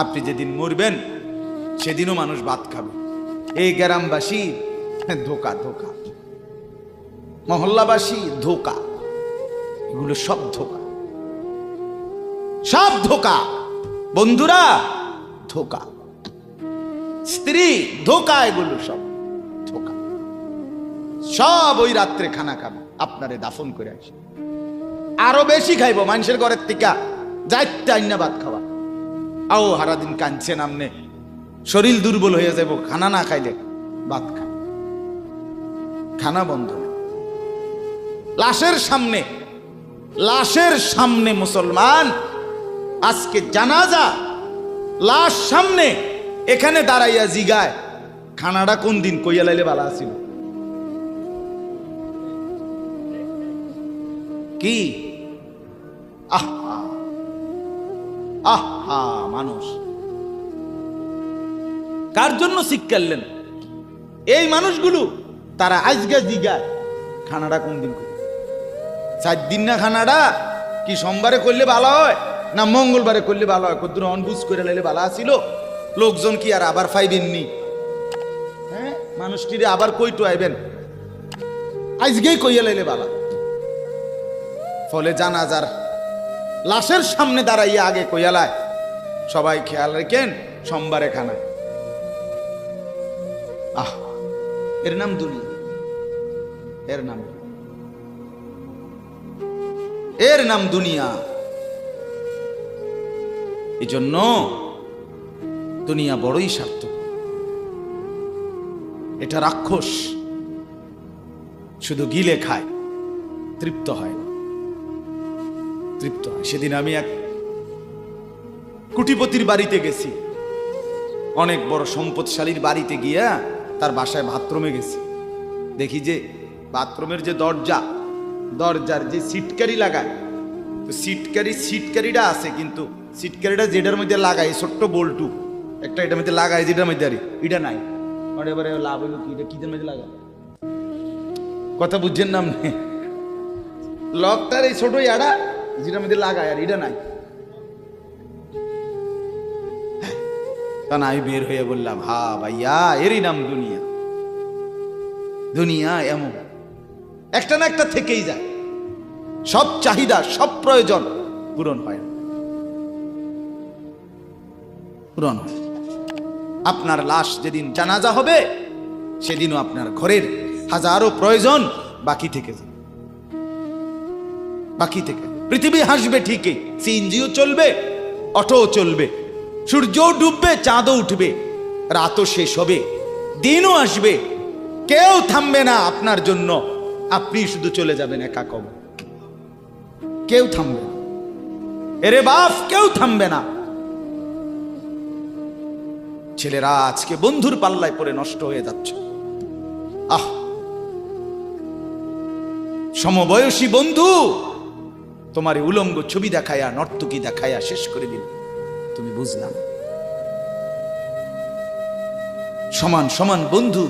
আপনি যেদিন মরবেন সেদিনও মানুষ ভাত খাবে। এই গ্রামবাসী ধোকা ধোকা, মহল্লাবাসী ধোকা, এগুলো সব ধোকা, সব ধোকা। বন্ধুরা ধোকা, স্ত্রী ধোকা, এগুলো সব ধোকা। সব ওই রাত্রে খানা খাবে, আপনারে দাফন করে আসে। আরো বেশি খাইব মানুষের ঘরের থেকে যাইতে আইনা ভাত খাওয়া। আও হারাদিন কাঁদছেন আমনে, শরীর দুর্বল হয়ে যাব খানা না খাইলে। ভাত খা, খানা বন্ধ। লাশের সামনে, লাশের সামনে মুসলমান আজকে জানাজা, লাশ সামনে, এখানে দাঁড়াইয়া জিগায় খানাটা কোন দিন কইয়া লাইলে ভালো আছিল। কি আহা আহা, মানুষ কার জন্য শিক্ষালেন? এই মানুষগুলো তারা আজকে জিগায় খানাটা কোন দিন করবে। 4 দিন না খানাটা কি সোমবারে করলে ভালো হয় না মঙ্গলবারে করলে ভালো হয়? কত অনবুঝ করে লাইলে ভালো আছিল। লোকজন কি আর আবার পাইবেননি? হ্যাঁ, মানুষটিরে আবার কইটো আইবেন, আজকেই কইয়া লাইলে ভালো। ফলে জানাজার লাশের সামনে দাঁড়াইয়া আগে কইয়ালায় সবাই খেয়াল রেখেন সোমবারে খানা। আহ, এর নাম দুনিয়া, এর নাম, এর নাম দুনিয়া। এই জন্য দুনিয়া বড়ই স্বার্থপর। এটা রাক্ষস, শুধু গিলে খায়, তৃপ্ত হয় না, তৃপ্ত হয়। সেদিন আমি এক কুটিপতির বাড়িতে গেছি, অনেক বড় সম্পদশালীর বাড়িতে গিয়া তার বাসায় বাথরুমে গেছি। দেখি যে বাথরুমের যে দরজা, দরজার যে সিটকারি লাগায়, তো সিটকারিটা আছে, কিন্তু সিটকারিটা যেটার মধ্যে লাগায় ছোট্ট বল্টু একটা, এটার মধ্যে লাগায় যেটার মধ্যে আরে এটা নাই। এবারে লাভ হইল কি, এটা কিদের মধ্যে লাগা, কথা বুঝছেন না? লকটার এই ছোট ইয়াটা যেটার মধ্যে লাগায় আর এটা নাই। তা না, আমি বের হয়ে বললাম, হা ভাইয়া, এরই নাম দুনিয়া। দুনিয়া এমন একটা না একটা থেকেই যায়, সব চাহিদা, সব প্রয়োজন পূরণ হয় না, পূরণ হয়। আপনার লাশ যেদিন জানাজা হবে সেদিনও আপনার ঘরের হাজারো প্রয়োজন বাকি থেকে যাবে, বাকি থেকে। পৃথিবী হাসবে ঠিকই, সিএনজিও চলবে, অটো চলবে, সূর্যও ডুববে, চাঁদও উঠবে, রাতও শেষ হবে, দিনও আসবে, কেউ থামবে না আপনার জন্য। আপনি শুধু চলে যাবেন একা কবর, কেউ থামবে না। এরে বাপ, কেউ থামবে না। ছেলেরা আজকে বন্ধুর পাল্লায় পড়ে নষ্ট হয়ে যাচ্ছে। আহ, সমবয়সী বন্ধু তোমার উলঙ্গ ছবি দেখায়া, নর্তকী দেখায়া শেষ করে দিল, তুমি বুঝলাম। সমান সমান বন্ধু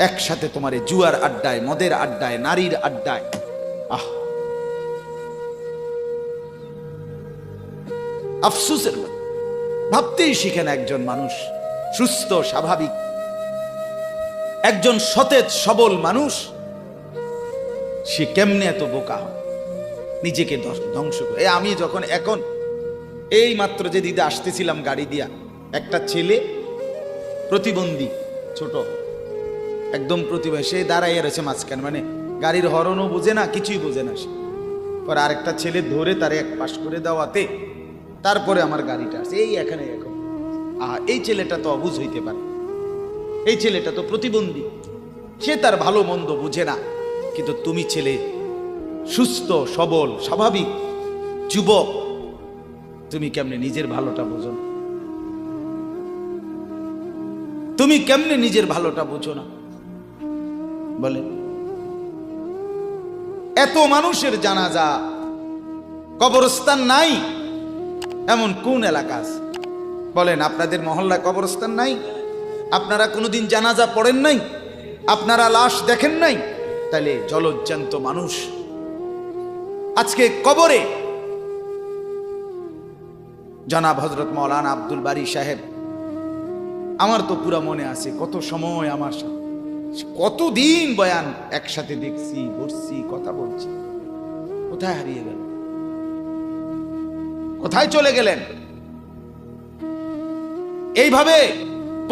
একসাথে তোমার জুয়ার আড্ডায়, মদের আড্ডায়, নারীর আড্ডায়। আহ, আফসোসের, ভাবতেই শিখে না একজন মানুষ সুস্থ স্বাভাবিক, একজন সতেজ সবল মানুষ, সে কেমনে এত বোকা হয়, নিজেকে ধ্বংস করে। আমি যখন এখন এই মাত্র যে দিদা আসতেছিলাম গাড়ি দিয়া, একটা ছেলে প্রতিবন্ধী, ছোট একদম প্রতিবন্ধী, সে দাঁড়াইয়া রয়েছে মাঝখানে, মানে গাড়ির হরনও বোঝে না, কিছুই বোঝে না সে। পর আরেকটা ছেলে ধরে তারে এক পাশ করে দেওয়াতে তারপরে আমার গাড়িটা আসছে এই এখানে। এখন এই ছেলেটা তো অবুঝ হইতে পারে, এই ছেলেটা তো প্রতিবন্ধী, সে তার ভালো মন্দ বুঝে না। কিন্তু তুমি ছেলে সুস্থ সবল স্বাভাবিক যুবক, তুমি কেমনে নিজের ভালোটা বোঝো না? তুমি কেমনে নিজের ভালোটা বোঝো না বলে? এত মানুষের জানাজা, কবরস্থান নাই এমন কোন এলাকা আছে বলেন? আপনাদের মহল্লায় কবরস্থান নাই? আপনারা কোনোদিন জানাজা পড়েন নাই? আপনারা লাশ দেখেন নাই? তাহলে জলজ্জান্ত মানুষ আজকে কবরে জনাব হযরত মাওলানা আব্দুল বারী সাহেব, আমার তো পুরা মনে আছে কত সময় আমার সাথে, কতদিন বয়ান একসাথে দেখছি, বসছি, কথা বলছি। কোথায় হারিয়ে গেল? কোথায় চলে গেলেন? এইভাবে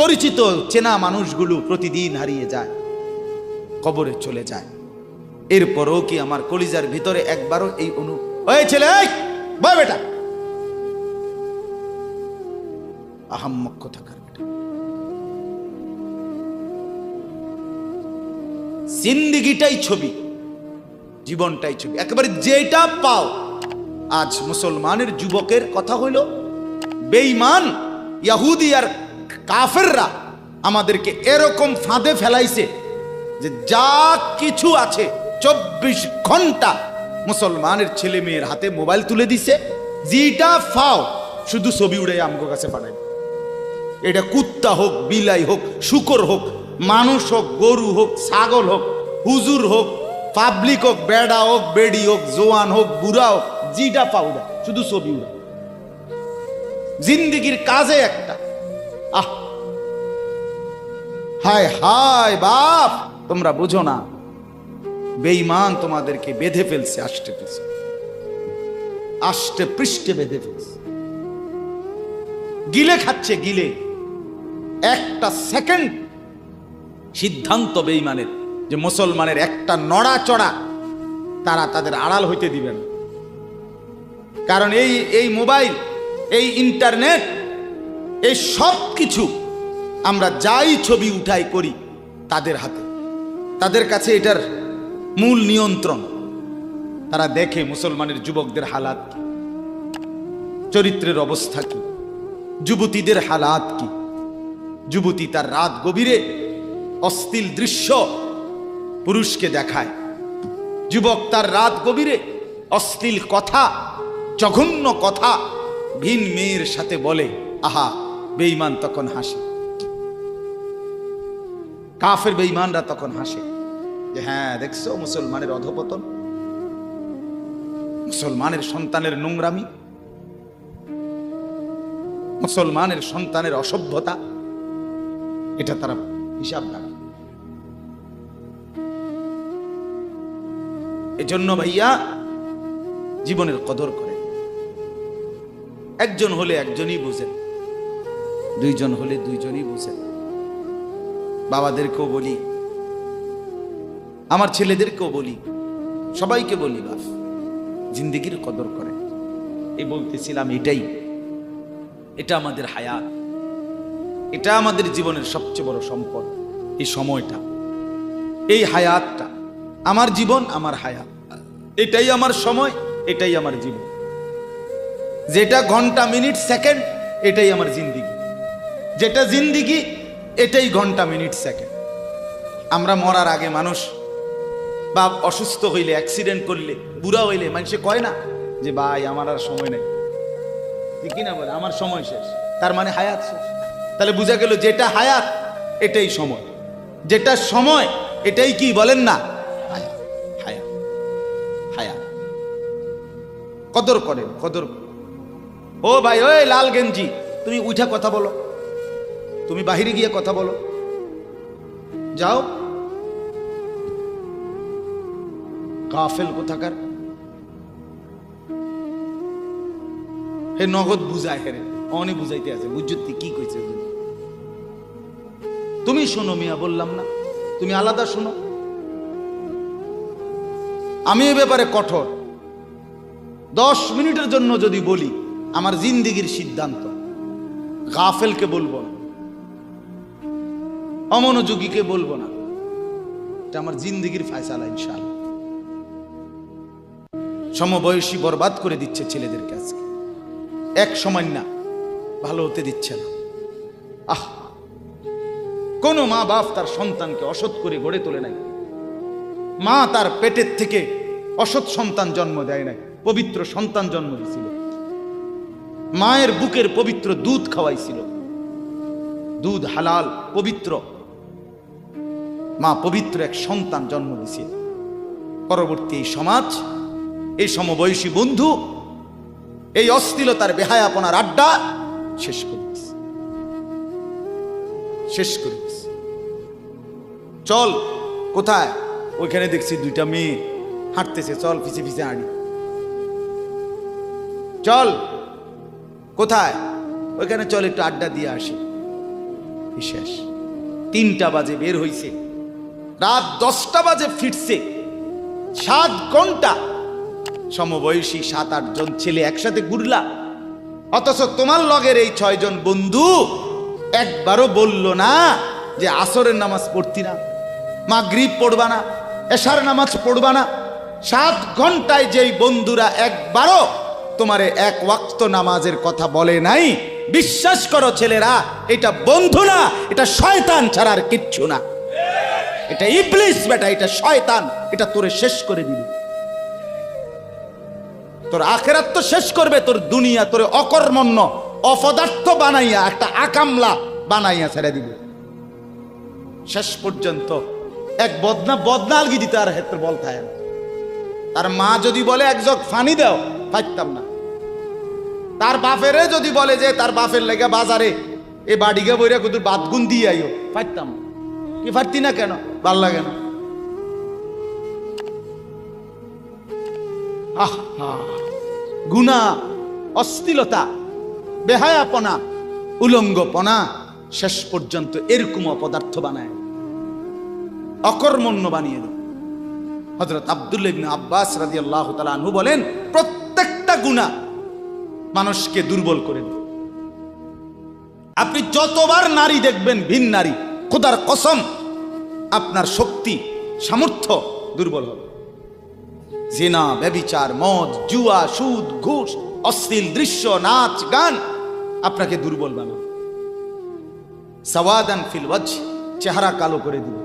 পরিচিত চেনা মানুষগুলো প্রতিদিন হারিয়ে যায়, কবরে চলে যায়। এরপরও কি আমার কলিজার ভিতরে একবারও এই ওই ছেলে, বয় বেটা, আহাম্মক কোথাকার বেটা, জিন্দেগিটাই ছবি, জীবনটাই ছবি, একেবারে যেটা পাও। আজ মুসলমানের যুবকের কথা হইল বেঈমান ইহুদি আর কাফেররা আমাদেরকে এরকম ফাঁদে ফেলাইছে যে যা কিছু আছে 24 ঘন্টা মুসলমানের ছেলে মেয়ের হাতে মোবাইল তুলে দিছে, যেটা ফাও শুধু ছবি উড়ে আমগো কাছে পাঠায়। এটা কুত্তা হোক, বিলাই হোক, শুকর হোক, মানুষ হোক, গরু হোক, ছাগল হোক, হুজুর হোক, পাবলিক হোক, বেড়া হোক, বেড়ি হোক, জোয়ান হোক, বুড়া হোক, যেটা পাও না শুধু ছবি উড়া। জিন্দেগির কাজে একটা, আহ হায় হায় বাপ, তোমরা বুঝো না, বেঈমান তোমাদেরকে বেঁধে ফেলছে, আষ্টে পৃষ্ঠে বেঁধে ফেলছে, গিলে খাচ্ছে, গিলে। একটা সেকেন্ড সিদ্ধান্ত বেঈমানের যে মুসলমানের একটা নড়াচড়া তারা তাদের আড়াল হইতে দিবে না। কারণ এই মোবাইল, এই ইন্টারনেট, এই সব কিছু আমরা যাই ছবি উঠাই করি তাদের হাতে, তাদের কাছে এটার মূল নিয়ন্ত্রণ। তারা দেখে মুসলমানের যুবকদের হালাত কি, চরিত্রের অবস্থা কি, যুবতীদের হালাত কি। যুবতী তার রাত গভীরে অশ্লীল দৃশ্য পুরুষকে দেখায়, যুবক তার রাত গভীরে অশ্লীল কথা, জঘন্য কথা ভিন মেয়ের সাথে বলে। আহা, বেঈমান তখন হাসে, কাফের বেঈমানরা তখন হাসে যে হ্যাঁ দেখছো মুসলমানের অধপতন, মুসলমানের সন্তানের নোংরামি, মুসলমানের সন্তানের অসভ্যতা, এটা তারা হিসাব রাখে। এজন্য ভাইয়া জীবনের কদর করে। একজন হলে একজনই বুঝেন, দুইজন হলে দুইজনই বুঝেন। বাবাদেরকেও বলি, আমার ছেলেদেরকেও বলি, সবাইকে বলি, বাপ জিন্দেগির কদর করে। এই বলতেছিলাম, এটা আমাদের হায়াত, এটা আমাদের জীবনের সবচেয়ে বড় সম্পদ। এই সময়টা, এই হায়াতটা, আমার জীবন, আমার হায়াত, এটাই আমার সময়, এটাই আমার জীবন। যেটা ঘন্টা, মিনিট, সেকেন্ড, এটাই আমার জিন্দেগি। যেটা জিন্দেগি, এটাই ঘন্টা, মিনিট, সেকেন্ড। আমরা মরার আগে মানুষ বা অসুস্থ হইলে, অ্যাক্সিডেন্ট করলে, বুড়া হইলে মানুষে কয় না যে ভাই আমার আর সময় নেই, ঠিকই না বলে, আমার সময় শেষ, তার মানে হায়াত শেষ। তাহলে বোঝা গেল যেটা হায়াত এটাই সময়, যেটা সময় এটাই কি বলেন না হায়াত। হায়াত, হায়াত কদর করেন, কদর। ও ভাই, ওই লাল গেঞ্জি, তুমি উঠা কথা বলো, তুমি বাহিরে গিয়ে কথা বলো, যাও। কাফেল কোথাকার, হে নগদ বুঝায়, হেরে অনে বুঝাইতে আছে, বুঝতে কি কইছে। তুমি শোনো মিয়া, বললাম না, তুমি আলাদা শোনো। আমি এ ব্যাপারে কঠোর। 10 মিনিটের জন্য যদি বলি, আমার জিন্দেগির সিদ্ধান্ত, গাফেলকে বলবো না, অমনোযোগীকে বলবো না, এটা আমার জিন্দেগির ফয়সালা ইনশাআল্লাহ। সমবয়সী বরবাদ করে দিচ্ছে ছেলেদের কাছে, এক সময় না ভালো হতে দিচ্ছে না। আহ, কোন মা বাপ তার সন্তানকে অসৎ করে গড়ে তোলে নাই। মা তার পেটের থেকে অসৎ সন্তান জন্ম দেয় নাই, পবিত্র সন্তান জন্ম দিয়েছিল। মায়ের বুকের পবিত্র দুধ খাওয়াইছিল, দুধ হালাল পবিত্র। মা পবিত্র এক সন্তান জন্ম দিয়েছিল। পরবর্তী এই সমাজ, এই সমবয়সী বন্ধু, এই অশ্লীলতার বেহায়াপনার আড্ডা শেষ করে দিস, শেষ করে দিস। চল। কোথায়? ওইখানে দেখছি দুইটা মেয়ে হাঁটতেছে, চল পিছে পিছে হাঁটি। চল। কোথায়? ওইখানে চল একটু আড্ডা দিয়ে আসি। শেষ। 3টা বাজে বের হইছে, রাত 10টা বাজে ফিরছে। 7 ঘন্টা সমবয়সী 7-8 জন ছেলে একসাথে ঘুরলা, অথচ তোমার লগের এই 6 জন বন্ধু একবারও বলল না যে আসরের নামাজ পড়তি না, মাগরিব পড়বা না, এশার নামাজ পড়বা না। 7 ঘন্টায় যেই বন্ধুরা একবারও তোমারে 1 ওয়াক্ত নামাজের কথা বলে নাই, বিশ্বাস করো ছেলেরা, এটা বন্ধু না, এটা শয়তান ছাড়া আর কিচ্ছু না। এটা ইবলিস বেটা, এটা শয়তান, এটা তোরে শেষ করে দিবে। তোর আখিরাত তো শেষ করবে, তোর দুনিয়া তোরে অকর্মণ্য অপদার্থ বানাইয়া একটা আকামলা বানাইয়া ছেড়ে দিবে। শেষ পর্যন্ত এক বদনা আলগি দিতে আর হেত্র বল খায় না। তার মা যদি বলে 1 জগ পানি দাও, পাইতাম না। তার বাপেরে যদি বলে যে তার বাপের লেগে বাজারে এ বাড়িকে বইরা কুতুর বাতগুন দিয়ে আইও, পাইতাম না। কি পারতি না কেন? ভাল লাগে না। গুনাহ, অশ্লীলতা, বেহায়াপনা, উলঙ্গপনা শেষ পর্যন্ত এরকম অপদার্থ বানায়, অকর্মণ্য বানিয়ে দেয়। হযরত আব্দুল্লাহ ইবনে আব্বাস রাদিয়াল্লাহু তাআলা আনহু বলেন, প্রত্যেকটা গুনাহ মানুষকে দুর্বল করে দেয়। আপনি যতবার নারী দেখবেন ভিন নারী, খোদার কসম আপনার শক্তি সামর্থ্য দুর্বল হবে। জিনা, ব্যভিচার, মদ, জুয়া, সুদ, ঘুষ, অশ্লীল দৃশ্য, নাচ, গান আপনাকে দুর্বল বানাবে। সাওয়াদান ফিল ওয়াজহ, চেহারা কালো করে দিবে।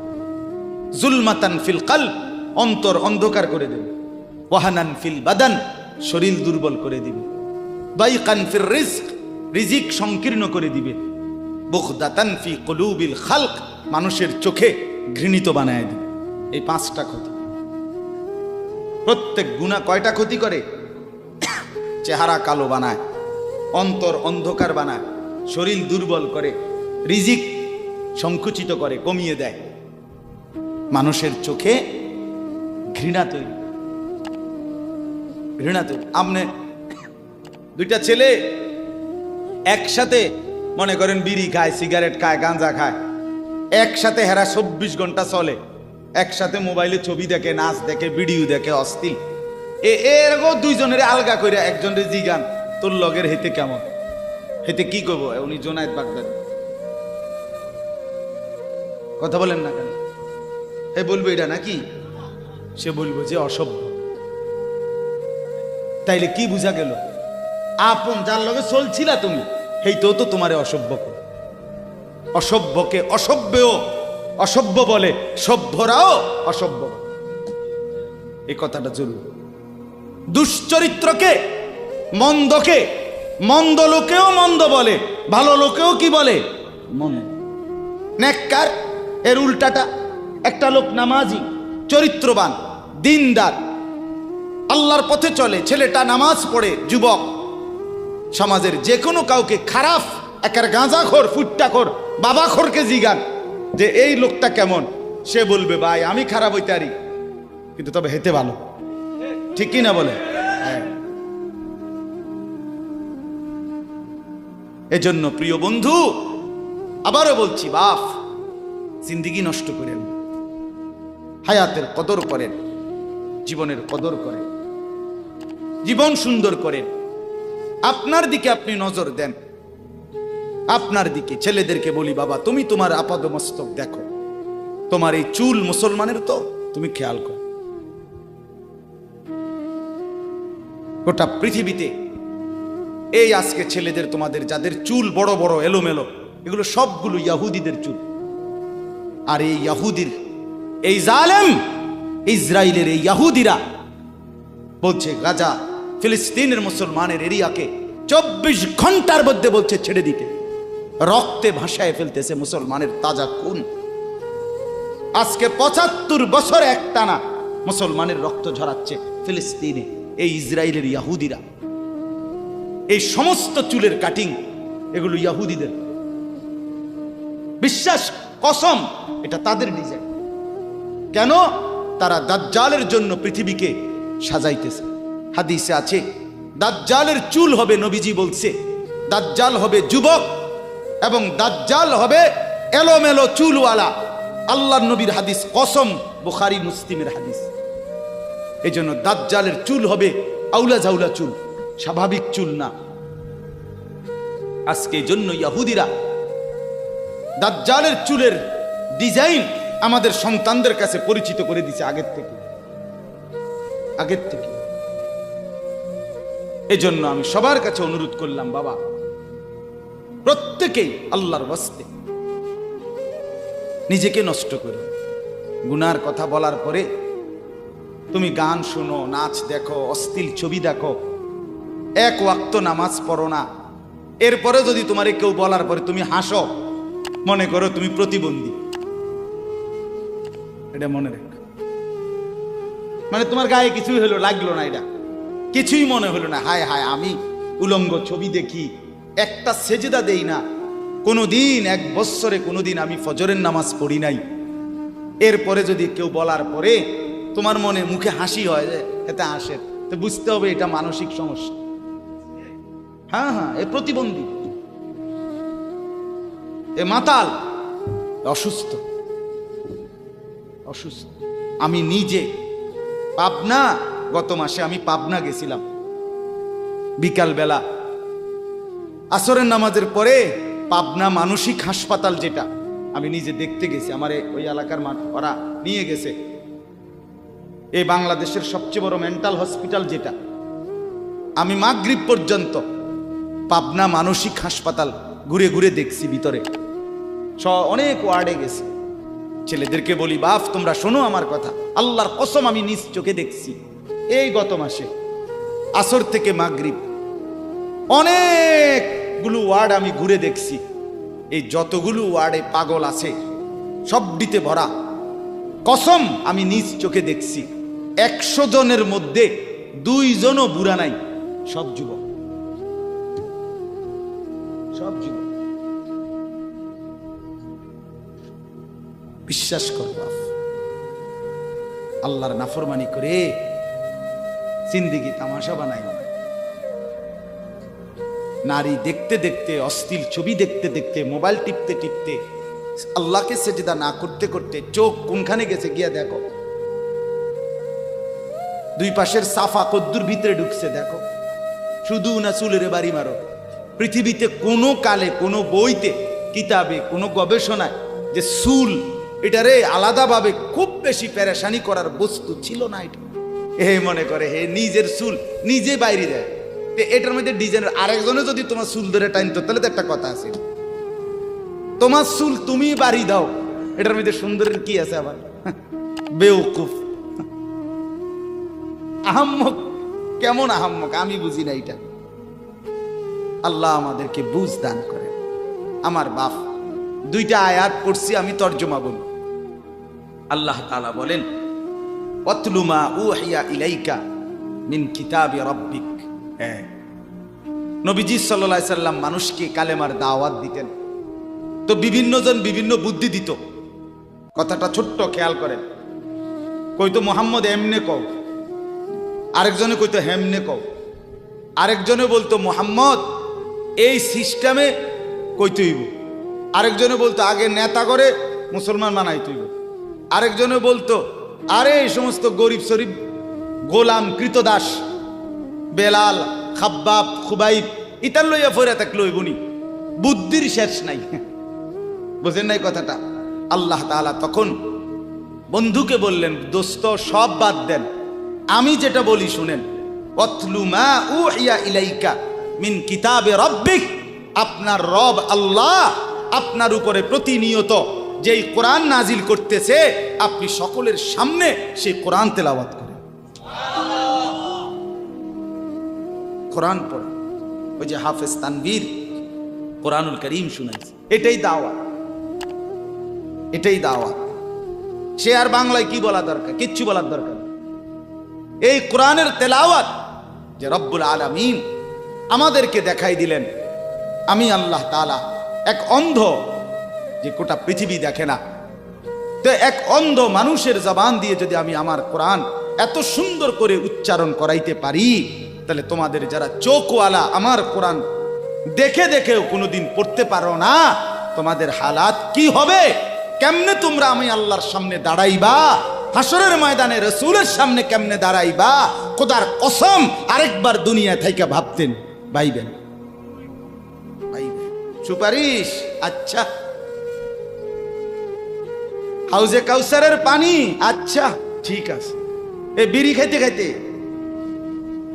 জুলমাতান ফিল কলব, অন্তর অন্ধকার করে দেবে। ওয়াহানান ফিল বাদান, শরীর দুর্বল করে দিবে। দাইকান ফির রিজক, রিজিক সংকীর্ণ করে দিবে। বুগদাতান ফি কুলুবিল খালক, মানুষের চোখে ঘৃণিত বানায় দিবে। এই 5টা ক্ষতি। প্রত্যেক গুনাহ কয়টা ক্ষতি করে? চেহারা কালো বানায়, অন্তর অন্ধকার বানায়, শরীর দুর্বল করে, রিজিক সংকুচিত করে, কমিয়ে দেয়, মানুষের চোখে ঘৃণা তৈরি, ঘৃণা তৈরি। আপনি 2টা ছেলে একসাথে মনে করেন বিড়ি খায়, সিগারেট খায়, গাঁজা খায়, একসাথে হেরা 24 ঘন্টা চলে, একসাথে মোবাইলে ছবি দেখে, নাচ দেখে, ভিডিও দেখে, অস্থির। এরকম 2 জনের আলগা করে একজনের জিগান তোর লগের হেতে কেমন, হেতে কি করবো? উনি জোনায়েদ বাগদাদি। কথা বলেন না কেন? এ বলবো এটা নাকি? সে বলবো যে অসভ্য। তাইলে কি বুঝা গেল? আপন যার লগে চলছিলা তুমি, হেইতেও তো তোমারে অসভ্য করে। অসভ্যকে অসভ্যও অসভ্য বলে, সভ্যরাও অসভ্য। এই কথাটা জরুরি। দুশ্চরিত্রকে, মন্দকে মন্দ লোকেও মন্দ বলে, ভালো লোকেও কি বলে? মন্দ। নেককার এর উল্টাটা। একটা লোক নামাজি, চরিত্রবান, দিনদার, আল্লাহর পথে চলে, ছেলেটা নামাজ পড়ে, যুবক, সমাজের যে কোনো কাউকে খারাপ, একার গাঁজাখোর, ফুট্টাখোর, বাবাখোরকে জিগান যে এই লোকটা কেমন, সে বলবে ভাই আমি খারাপ হইতে পারি, কিন্তু তবে হেতে ভালো। ঠিক কি না বলে? হ্যাঁ। এজন্য প্রিয় বন্ধু, আবারও বলছি, বাপ জিন্দেগি নষ্ট করেন, হায়াতের কদর করেন, জীবনের কদর করেন, জীবন সুন্দর করেন। আপনার দিকে আপনি নজর দেন, আপনার দিকে। ছেলেদেরকে বলি, বাবা তুমি তোমার আপাদমস্তক দেখো, তোমার এই চুল মুসলমানের তো, তুমি খেয়াল করো। গোটা পৃথিবীতে এই আজকে ছেলেদের, তোমাদের যাদের চুল বড় বড় এলোমেলো, এগুলো সবগুলো ইয়াহুদিদের চুল। আর এই ইয়াহুদির, এই জালেম ইসরায়েলের এই ইয়াহুদিরা বলছে গাজা ফিলিস্তিনের মুসলমানের এরিয়াকে 24 ঘন্টার মধ্যে বলছে ছেড়ে দিতে। রক্তে ভাসায় ফেলতেছে মুসলমানের তাজা খুন। আজকে 75 বছর একটানা মুসলমানের রক্ত ঝরাচ্ছে ফিলিস্তিনে এই ইসরায়েলের ইয়াহুদিরা। এই সমস্ত চুলের কাটিং এগুলো ইহুদিদের, বিশ্বাস কসম এটা তাদের ডিজাইন। কেন? তারা দাজ্জালের জন্য পৃথিবীকে সাজাইতেছে। হাদিসে আছে দাজ্জালের চুল হবে, নবীজি বলছে দাজ্জাল হবে যুবক এবং দাজ্জাল হবে এলোমেলো চুলওয়ালা। আল্লাহর নবীর হাদিস, কসম, বুখারী মুসলিমের হাদিস। এই জন্য দাজ্জালের চুল হবে আউলা ঝাউলা চুল, স্বাভাবিক চুল না। আজকে এই জন্য ইহুদিরা দাজ্জালের চুলের ডিজাইন আমাদের সন্তানদের কাছে পরিচিত করে দিছে আগের থেকে। এজন্য আমি সবার কাছে অনুরোধ করলাম, বাবা প্রত্যেকেই আল্লাহর ওয়াস্তে নিজেকে নষ্ট করো। গুনার কথা বলার পরে তুমি গান শোনো, নাচ দেখো, অশ্লীল ছবি দেখো, এক ওয়াক্ত নামাজ পড়ো না, এরপরে যদি তোমারে কেউ বলার পরে তুমি হাসো, মনে করো তুমি প্রতিবন্ধী। এটা মনে রেখো, মানে তোমার গায়ে কিছুই হলো, লাগলো না, এটা কিছুই মনে হলো না। হায় হায়, আমি উলঙ্গ ছবি দেখি, একটা সেজদা দেই না কোনোদিন, 1 বছরে কোনোদিন আমি ফজরের নামাজ পড়ি নাই, এরপরে যদি কেউ বলার পরে তোমার মনে মুখে হাসি হয়, এতে হাসে, তো বুঝতে হবে এটা মানসিক সমস্যা। হ্যাঁ হ্যাঁ, এ প্রতিবন্ধী, এ মাতাল, অসুস্থ। আমি নিজে পাবনা, গত মাসে আমি পাবনা গেছিলাম, বিকালবেলা আসরের নামাজের পরে পাবনা মানসিক হাসপাতাল, যেটা আমি নিজে দেখতে গেছি, আমার ওই এলাকার ওরা নিয়ে গেছে, এই বাংলাদেশের সবচেয়ে বড় মেন্টাল হসপিটাল যেটা। আমি মাগরিব পর্যন্ত পাবনা মানসিক হাসপাতাল ঘুরে ঘুরে দেখছি, ভিতরে অনেক ওয়ার্ডে গেছি। ছেলেদেরকে বলি, বাপ তোমরা শোনো আমার কথা, আল্লাহর কসম আমি নিজ চোখে দেখছি। এই গত মাসে আসর থেকে মাগরিব অনেকগুলো ওয়ার্ড আমি ঘুরে দেখছি। এই যতগুলো ওয়ার্ডে পাগল আছে সবটিতে ভরা। কসম আমি নিজ চোখে দেখছি, 100 জনের মধ্যে 2 জনও বুড়া নাই, সব যুবক। বিশ্বাস কর বাপ, আল্লাহর নাফরমানি করে জিন্দেগি তামাশা বানাই। নারী দেখতে দেখতে, অশ্লীল ছবি দেখতে দেখতে, মোবাইল টিপতে টিপতে, আল্লাহকে সেজদা না করতে করতে চোখ কোনখানে গেছে গিয়া দেখো। 2 পাশের সাফা কদ্দুর ভিতরে ঢুকছে দেখো। শুধু না চুলের বাড়ি মারো। পৃথিবীতে কোনো কালে, কোনো বইতে, কিতাবে, কোনো গবেষণায় যে চুল এটারে আলাদাভাবে খুব বেশি পেরেশানি করার বস্তু ছিল না। এটা মনে করে নিজের চুল নিজে বাইরে দেয়। এটার মধ্যে ডিজাইনের আরেকজনে যদি তোমার চুল ধরে টাইনতো তাহলে তো একটা কথা আছে, তোমার চুল তুমি বাড়ি দাও, এটার মধ্যে সুন্দরের কি আছে? আবার বেউকুফ, আহাম্মক। কেমন আহাম্মক আমি বুঝি না এটা। আল্লাহ আমাদেরকে বুঝ দান করে। আমার বাপ 2টা আয়াত পড়ছি, আমি তর্জমা বলি। আল্লাহ তাআলা বলেন, ওয়াতলু মা উহিয়া ইলাইকা মিন কিতাবি রাব্বিক। নবীজি সাল্লাল্লাহু আলাইহি সাল্লাম মানুষকে কালেমার দাওয়াত দিতেন, তো বিভিন্ন জন বিভিন্ন বুদ্ধি দিত। কথাটা ছোট্ট খেয়াল করেন। কইতো মুহাম্মদ এমনে কও, আরেকজনে কইতো হেমনে কও, আরেকজনে বলতো মুহাম্মদ এই সিস্টেমে কইতে হইব, আরেকজনে বলতো আগে নেতা করে মুসলমান বানাইতে হইব, আরেকজনে বলতো আরে এই সমস্ত গরিব শরীফ গোলাম কৃতদাস বেলাল খাব্বাব খুবাইব ইতার লইয়া ফইরা থাকলে হইবনি। বুদ্ধির শেষ নাই। বুঝেন নাই কথাটা? আল্লাহ তাআলা তখন বন্ধুকে বললেন, দোস্ত সব বাদ দেন, আমি যেটা বলি শুনেন। ওয়াতলু মা উহিয়া ইলাইকা মিন কিতাবে রাব্বিক। আপনার রব আল্লাহ আপনার উপরে প্রতিনিয়ত যেই কোরআন নাজিল করতেছে, আপনি সকলের সামনে সেই কোরআন তেলাওয়াত করেন, কোরআন পড়েন। ওই যে হাফেজ তানভীর কোরআনুল কারীম শুনাইছে, এটাই দাওয়াত, এটাই দাওয়াত। সে আর বাংলায় কি বলা দরকার? কিচ্ছু বলার দরকার। এই কোরআনের তেলাওয়াত যে রব্বুল আলামিন আমাদেরকে দেখাই দিলেন আমি আল্লাহ তাআলা এক অন্ধ, যে গোটা পৃথিবী দেখে না, তো এক অন্ধ মানুষের জবান দিয়ে যদি আমি আমার কোরআন এত সুন্দর করে উচ্চারণ করাইতে পারি, তাহলে তোমাদের যারা চোখওয়ালা আমার কোরআন দেখে দেখেও কোনোদিন পড়তে পারো না, তোমাদের হালাত কি হবে? কেমনে তোমরা আমি আল্লাহর সামনে দাঁড়াইবা? হাসরের ময়দানে রাসূলের সামনে কেমনে দাঁড়াইবা? খোদার কসম আরেকবার দুনিয়া থেকে ভাবতেন ভাইবেন। সুপারিশ, আচ্ছা। হাউজে কাউসারের পানি, আচ্ছা ঠিক আছে। এ বিড়ি খাইতে খাইতে,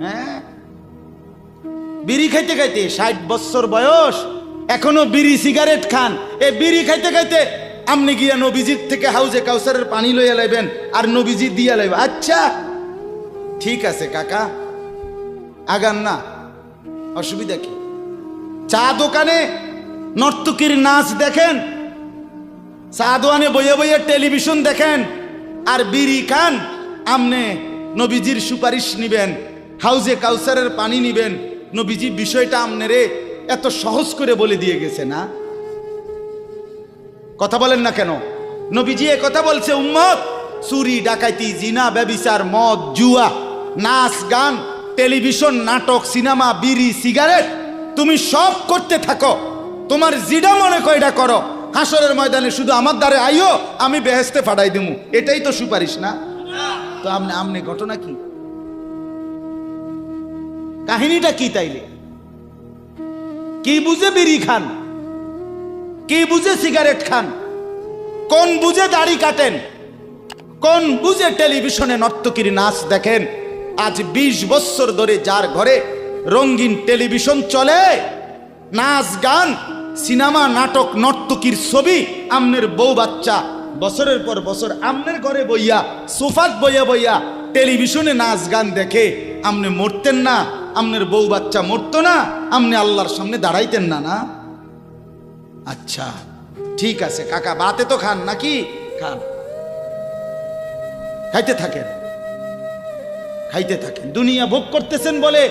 হ্যাঁ বিড়ি খাইতে খাইতে 60 বছর বয়স, এখনো বিড়ি সিগারেট খান। এ বিড়ি খাইতে খাইতে আপনি গিয়া নবীজির থেকে হাউজে কাউসারের পানি লইয়া লাইবেন আর নবীজি দিয়া লাইবেন। আচ্ছা ঠিক আছে কাকা, আগান না, অসুবিধা কি? চা দোকানে নর্তকীর নাচ দেখেন, চা দোকানে বইয়ে বইয়ে টেলিভিশন দেখেন, আর বিড়ি খান। আমনে নবীজির সুপারিশ নিবেন, হাউজে কাউসারের পানি নিবেন। নবীজি বিষয়টা আমনেরে এত সহজ করে বলে দিয়ে গেছে না? কথা বলেন না কেন? নবীজি এ কথা বলছে, উম্মত চুরি ডাকাইতি জিনা ব্যভিচার মদ জুয়া নাচ গান টেলিভিশন নাটক সিনেমা বিড়ি সিগারেট তুমি সব করতে থাকো, তোমার জিডা মনে কয়টা করো, হাসরের ময়দানে শুধু আমার দ্বারে আইও, আমি বেহেশতে ফাটাই দিমু। এটাই তো সুপারিশ না? তো আমনে ঘটনা কি, কাহিনীটা কি? তাইলে কি বুঝে বিড়ি খান, কি বুঝে সিগারেট খান, কোন বুঝে দাড়ি কাটেন, কোন বুঝে টেলিভিশনে নর্তকীর নাচ দেখেন? আজ 20 বছর ধরে যার ঘরে রঙিন টেলিভিশন চলে, নাচ গান সিনেমা নাটক নর্তকীর ছবি, আমনের বউ বাচ্চা বছরের পর বছর আমনের ঘরে বইয়া সোফাত বইয়া বইয়া টেলিভিশনে নাচ গান দেখে, আমনে মরতেন না? আমনের বউ বাচ্চা মরতো না? আমনে আল্লাহর সামনে দাঁড়াইতেন না? না? আচ্ছা ঠিক আছে কাকা, বাতে তো খান নাকি? খান, খাইতে থাকেন, খাইতে থাকেন। দুনিয়া ভোগ করতেছেন বলে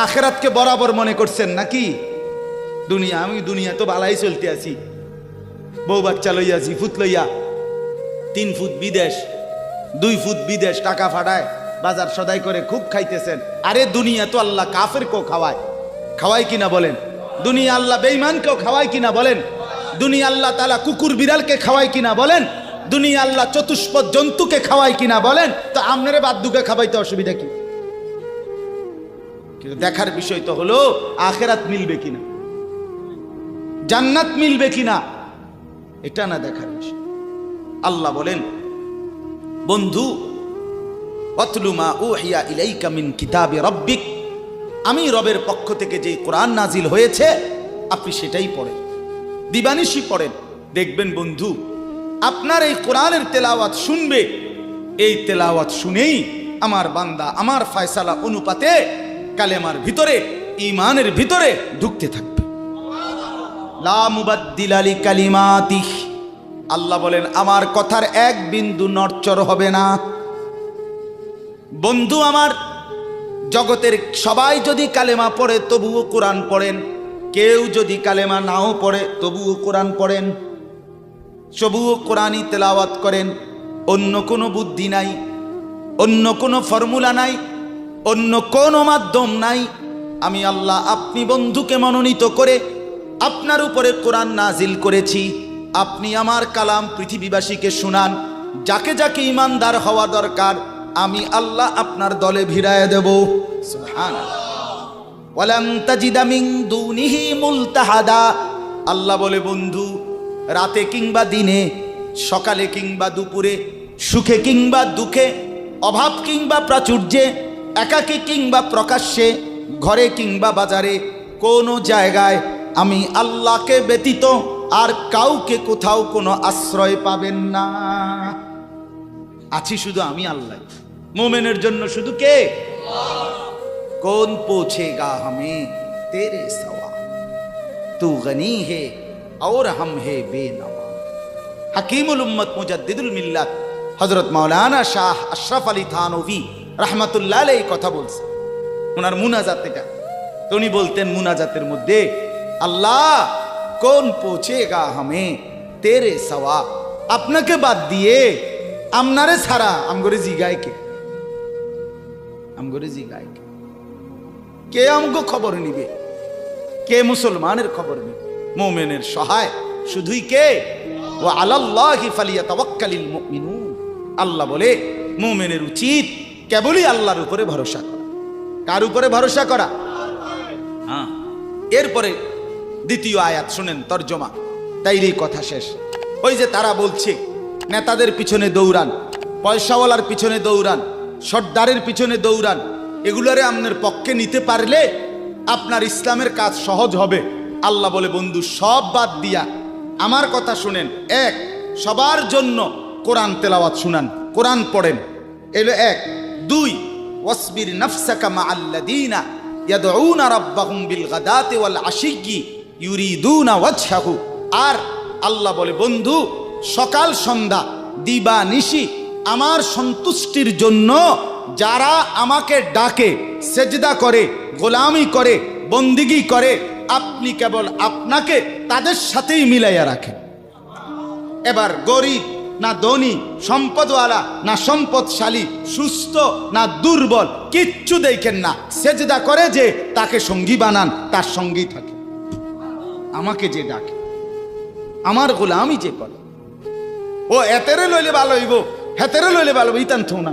আখিরাতকে বরাবর মনে করছেন নাকি? দুনিয়া, আমি দুনিয়া তো বালাই চলতে আছি, বউ বাচ্চা লইয়া, ফুট লইয়া, 3 ফুট বিদেশ 2 ফুট বিদেশ, টাকা ফাটায় বাজার সদাই করে খুব খাইতেছেন। আরে দুনিয়া তো আল্লাহ কাফেরকেও খাওয়ায়, খাওয়ায় কিনা বলেন? দুনিয়া আল্লাহ বেঈমানকেও খাওয়ায় কিনা বলেন? দুনিয়া আল্লাহ তাআলা কুকুর বিড়ালকে খাওয়ায় কিনা বলেন? দুনিয়া আল্লাহ চতুষ্পদ জন্তুকে খাওয়ায় কিনা বলেন? তো আপনারে বাদ্দুকে খাওয়াইতে অসুবিধা কি? কিন্তু দেখার বিষয় তো হলো আখিরাত মিলবে কিনা, জান্নাত মিলবে কিনা, এটা না দেখার বিষয়। আল্লাহ বলেন, বন্ধু ওয়াতলু মা উহিয়া ইলাইকা মিন কিতাবি রাব্বিক, আমি রবের পক্ষ থেকে যে কোরআন নাজিল হয়েছে আপনি সেটাই পড়েন, দিবানিশি পড়েন। দেখবেন বন্ধু আপনার এই কোরআনের তেলাওয়াত শুনবে, এই তেলাওয়াত শুনেই আমার বান্দা আমার ফয়সালা অনুপাতে কালেমার ভিতরে ঈমানের ভিতরে ঢুকতে থাকবে। লা মুবাদ্দিলা লিকালিমাতিহি, আল্লাহ বলেন আমার কথার এক বিন্দু নড়চড় হবে না। বন্ধু আমার, জগতের সবাই যদি কালেমা পড়ে তবুও কোরআন পড়েন, কেউ যদি কালেমা নাও পড়ে তবুও কোরআন পড়েন, তবুও কোরআনই তেলাওয়াত করেন। অন্য কোনো বুদ্ধি নাই, অন্য কোনো ফর্মুলা নাই, অন্য কোনো মাধ্যম নাই। আমি আল্লাহ আপনি বন্ধুকে মনোনীত করে আপনার উপরে কোরআন নাজিল করেছি, আপনি আমার কালাম পৃথিবীবাসীকে শুনান। যাকে যাকে ইমানদার হওয়া দরকার আমি আল্লাহ আপনার দলে ভিড়ায় দেব। সুবহানাল্লাহ। ওয়ালাম তাজিদা মিন দুনিহি মুলতাহাদা, আল্লাহ বলে বন্ধু রাতে কিংবা দিনে, সকালে কিংবা দুপুরে, সুখে কিংবা দুঃখে, অভাব কিংবা প্রাচুর্যে, একাকী কিংবা প্রকাশ্যে, ঘরে কিংবা বাজারে, কোনো জায়গায় আমি আল্লাহকে ব্যতীত আর কাউকে কোথাও কোনো আশ্রয় পাবেন না। আছি শুধু আমি আল্লাহ। মোমেনের জন্য শুধু কে? কৌন পৌঁছেগা হমে তেরে সওয়া, তু গনি হে और हम है बेनवा। हकीमुल उम्मत मुजद्दिदुल मिल्लत हजरत मौलाना शाह अशरफ अली थानवी रहमतुल्लाह अलैहि কথা বলছে ওনার মুনাজাত। এটা তো উনি বলতেন মুনাজাতের মধ্যে, আল্লাহ কোন পৌঁছেগা হামে তেরে সওয়া, আপনাকে বাদ দিয়ে আমনারে ছাড়া আমগরে জিগায় কে, আমগরে জিগায় কে, কে আমগো খবর নিবে, কে মুসলমানের খবর নিবে? মুমিনের সহায় শুধুই কে? ওয়া আলাল্লাহি ফালিয়াতাওয়াক্কালিল মুমিনুন। আল্লাহ বলে মুমিনের উচিত কেবলই আল্লাহর উপরে ভরসা করা। কার উপরে ভরসা করা? হ্যাঁ। এরপরে দ্বিতীয় আয়াত শুনেন, তর্জমা, তাইরই কথা শেষ। ওই যে তারা বলছে নেতাদের পিছনে দৌড়ান, পয়সাওয়ালার পিছনে দৌড়ান, সর্দারের পিছনে দৌড়ান, এগুলোরে আপনার পক্ষে নিতে পারলে আপনার ইসলামের কাজ সহজ হবে। আল্লাহ বলে বন্ধু সব বাদ দিয়া আমার কথা শুনেন। এক, সবার জন্য কোরআন তেলাওয়াত শুনান, কোরআন পড়েন, এলো এক। দুই, ওয়াসবির নাফসাকা মাআল্লাযীনা ইয়াদউনা রাব্বাহুম বিল গাদাতি ওয়াল আশিয়্যি ইউরিদুনা ওয়াজহাহু। আর আল্লাহ বলে বন্ধু সকাল সন্ধ্যা দিবা নিশি আমার সন্তুষ্টির জন্য যারা আমাকে ডাকে, সেজদা করে, গোলামি করে, বন্দিগি করে, আপনি কেবল আপনাকে তাদের সাথেই মিলাইয়া রাখেন। এবার গরিব না ধনী, সম্পদওয়ালা না সম্পদশালী, সুস্থ না দুর্বল, কিচ্ছু দেখেন না, সেজদা করে যে তাকে সঙ্গী বানান, তার সঙ্গী থাকে। আমাকে যে ডাকে, আমার গোলামি যে করে, ও এতেরে লইলে ভালো হইব, হেতেরে লইলে ভালো হইব, ইতান থো না,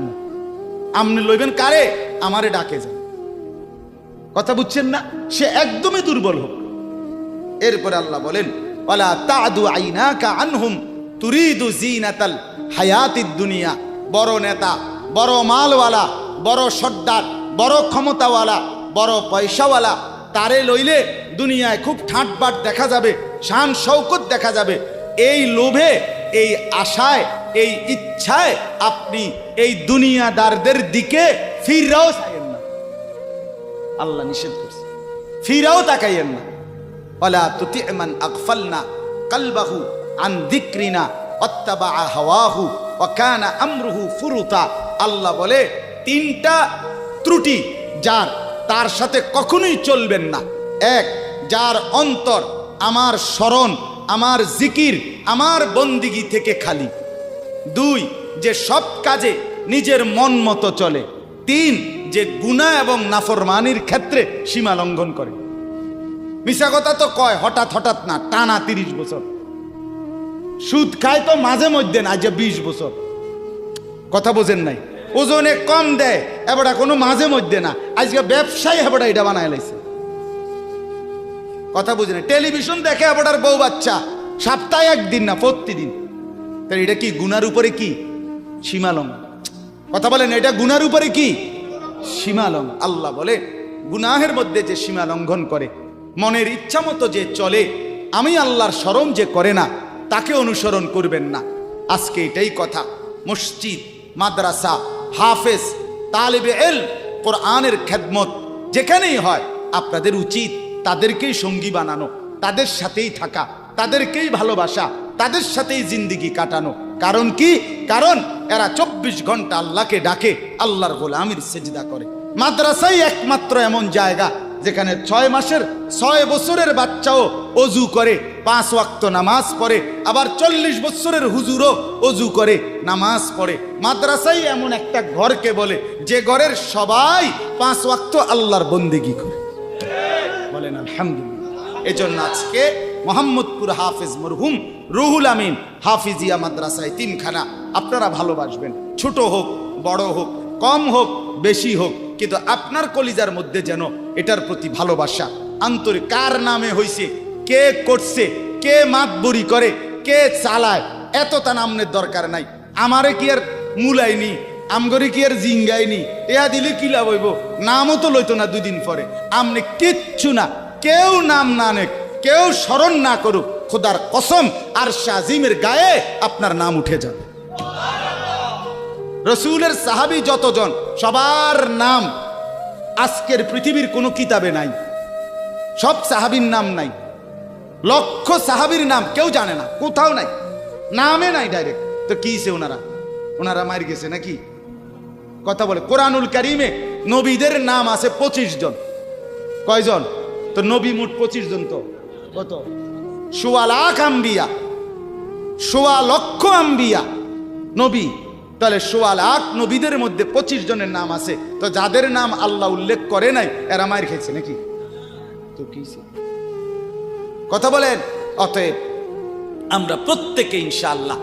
আপনি লইবেন কারে? আমারে ডাকে যান। কথা বুঝছেন না? সে একদমই দুর্বল হোক। এরপরে আল্লাহ বলেন, ওয়ালা তাদু আইনাকা আনহুম তুরিদু জিনাতাল হায়াতিদ দুনিয়া। বড় নেতা, বড় মালওয়ালা, বড় সর্দার, বড় ক্ষমতাওয়ালা, বড় পয়সাওয়ালা, তারে লইলে দুনিয়ায় খুব ঠাটবাট দেখা যাবে, শান শৌকত দেখা যাবে। এই লোভে, এই আশায়, এই ইচ্ছায় আপনি এই দুনিয়াদারদের দিকে ফিরাও চাইয়েন না। আল্লাহ নিষেধ করছে, ফিরাও তাকাইয়েন না। ওয়ালা তুতি মান আগফালনা কলবাহু আন যিকরিনা ওয়াত্তাবা হাওয়াহু ওয়া কানা আমরুহু ফুরুতা। আল্লাহ বলে তিনটা ত্রুটি যার, তার সাথে কখনোই চলবেন না। এক, যার অন্তর আমার স্মরণ, আমার জিকির, আমার বন্দিগি থেকে খালি। দুই, যে সব কাজে নিজের মন মতো চলে। তিন, যে গুনাহ এবং নাফরমানির ক্ষেত্রে সীমা লঙ্ঘন করে। মিশা কথা তো কয় হঠাৎ হঠাৎ না, টানা 30 বছর। সুদ খায় তো মাঝে মধ্যে না, যে 20 বছর। কথা বোঝেন নাই? ওজনে কম দেয় এবারটা কোনো মাঝে মধ্যে না, আজকে ব্যবসায়ী এবারটা এটা বানায় লাইছে। কথা বুঝেন? টেলিভিশন দেখে এবারটার বউ বাচ্চা, সপ্তাহে একদিন না, প্রতিদিন। তাহলে এটা কি গুনার উপরে কি সীমালঙ্ঘন? কথা বলেন, এটা গুনার উপরে কি সীমালঙ্ঘন? আল্লাহ বলে গুনাহের মধ্যে যে সীমা লঙ্ঘন করে, মনের ইচ্ছা মতো যে চলে, আমি আল্লাহর স্মরণ যে করে না, তাকে অনুসরণ করবেন না। আজকে এটাই কথা। মসজিদ, মাদ্রাসা, হাফেজ, তালেবে ইলম, কোরআনের খেদমত যেখানেই হয়, আপনাদের উচিত তাদেরকেই সঙ্গী বানানো, তাদের সাথেই থাকা, তাদেরকেই ভালোবাসা, তাদের সাথেই জিন্দিগি কাটানো। কারণ কি? কারণ এরা 24 ঘন্টা আল্লাহকে ডাকে, আল্লাহর গোলামির সেজদা করে। মাদ্রাসাই একমাত্র এমন জায়গা যেখানে 6 মাসের 6 বছরের বাচ্চাও অজু করে, 5 ওয়াক্ত নামাজ পড়ে, আবার 40 বছরের হুজুরও অজু করে, নামাজ পড়ে। মাদ্রাসাই এমন একটা ঘরকে বলে যে ঘরের সবাই 5 ওয়াক্ত আল্লাহর বন্দেগী করে। বলেন আলহামদুলিল্লাহ। এজন্য আজকে মোহাম্মদপুর হাফেজ মরহুম রুহুল আমিন হাফিজিয়া মাদ্রাসায় 3খানা আপনারা ভালোবাসবেন। ছোট হোক, বড় হোক, কম হোক, বেশি হোক, কিন্তু আপনার কলিজার মধ্যে যেন এটার প্রতি ভালোবাসা, আন্তরিক। কার নামে হইছে, কে করছে, কে মাতবরি করে, কে চালায়, এত তা নামের দরকার নাই। আমারে কি আর মুলাইনি, আমগরে কি আর জিঙ্গাইনি, এয়া দিলে কি লাভ হইব? নামও তো লইতো না 2 দিন পরে। আমনে কিচ্ছু না, কেউ নাম না নেক, কেউ স্মরণ না করুক, খোদার কসম আরশে আজিমের গায়ে আপনার নাম উঠে যাবে। রসুলের সাহাবী যতজন, সবার নাম আজকের পৃথিবীর কোনো কিতাবে নাই। সব সাহাবীর নাম নাই, লক্ষ সাহাবীর নাম কেউ জানে না, কোথাও নাই, নামে নাই ডাইরেক্ট। তো কিছে ওনারা মার গেছে নাকি? কথা বলে কোরআনুল কারীমে নবীদের নাম আছে 25 জন। কয়জন? তো নবী মোট 25 জন। তো কত? 1.25 লাখ আম্বিয়া, 1.25 লক্ষ আম্বিয়া নবী। তাহলে 1.25 লাখ নবীদের মধ্যে 25 জনের নাম আছে। তো যাদের নাম আল্লাহ উল্লেখ করে নাই এরা মায়ের খেয়েছে নাকি? তো কি কথা বলেন? অতএব আমরা প্রত্যেকে ইনশাআল্লাহ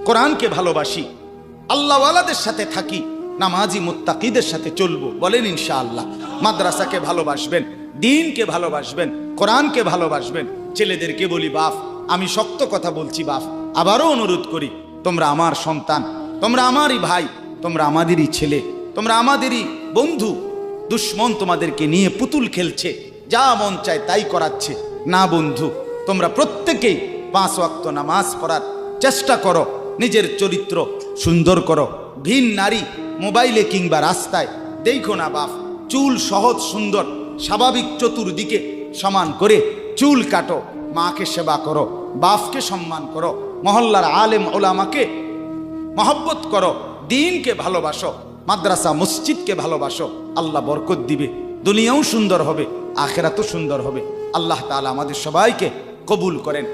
কোরআনকে ভালোবাসি, আল্লাহওয়ালাদের সাথে থাকি, নামাজি মুত্তাকিদের সাথে চলবো। বলেন ইনশাআল্লাহ। মাদ্রাসাকে ভালোবাসবেন, দ্বীনকে ভালোবাসবেন, কোরআনকে ভালোবাসবেন। ছেলেদেরকে বলি, বাপ আমি শক্ত কথা বলছি, বাপ আবারও অনুরোধ করি, তোমরা আমার সন্তান, তোমরা আমারই ভাই, তোমরা আমাদেরই ছেলে, তোমরা আমাদেরই বন্ধু। দুশ্মন তোমাদেরকে নিয়ে পুতুল খেলছে, যা মন চায় তাই করাচ্ছে। না বন্ধু, তোমরা প্রত্যেকেই 5 ওয়াক্ত নামাজ পড়ার চেষ্টা করো, নিজের চরিত্র সুন্দর করো। ভিন নারী মোবাইলে কিংবা রাস্তায় দেখো না বাপ। চুল সহজ সুন্দর স্বাভাবিক চতুর্দিকে সমান করে চুল কাটো, মাকে সেবা করো, বাপকে সম্মান করো, মহল্লার আলেম ওলামাকে মহব্বত করো, দ্বীনকে ভালোবাসো, মাদ্রাসা মসজিদকে ভালোবাসো। আল্লাহ বরকত দিবে, দুনিয়াও সুন্দর হবে, আখিরাতও সুন্দর হবে। আল্লাহ তাআলা আমাদের সবাইকে কবুল করেন।